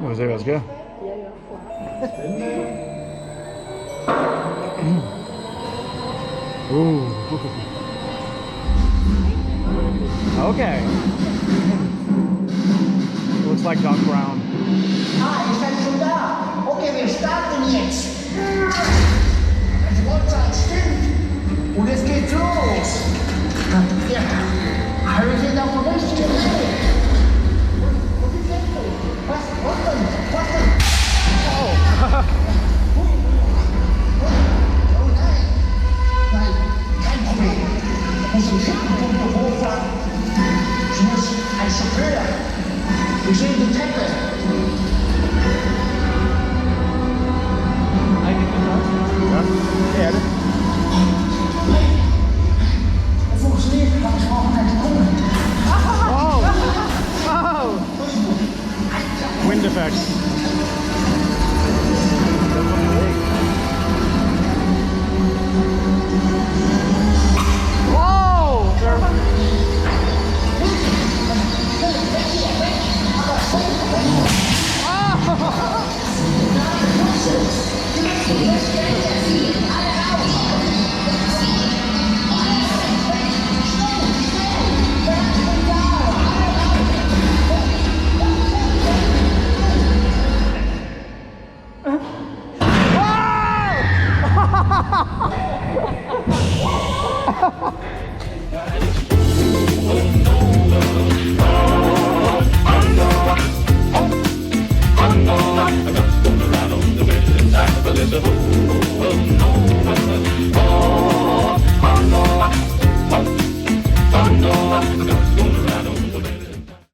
Muss ich was, gell? Ja, ja, Okay. Looks like Doc Brown. Ah, ihr seid schon da. Okay, wir starten jetzt. Das Uhrzeit stimmt. Und es geht los. Ja, wir sind auf dem richtigen Weg. Und wie geht's denn? Was denn? Oh. Oh nein. Nein, kein Problem. Ich muss den Schüttelpunkt hochfahren. Ich muss ein Chauffeur. Wir sehen die Treppe.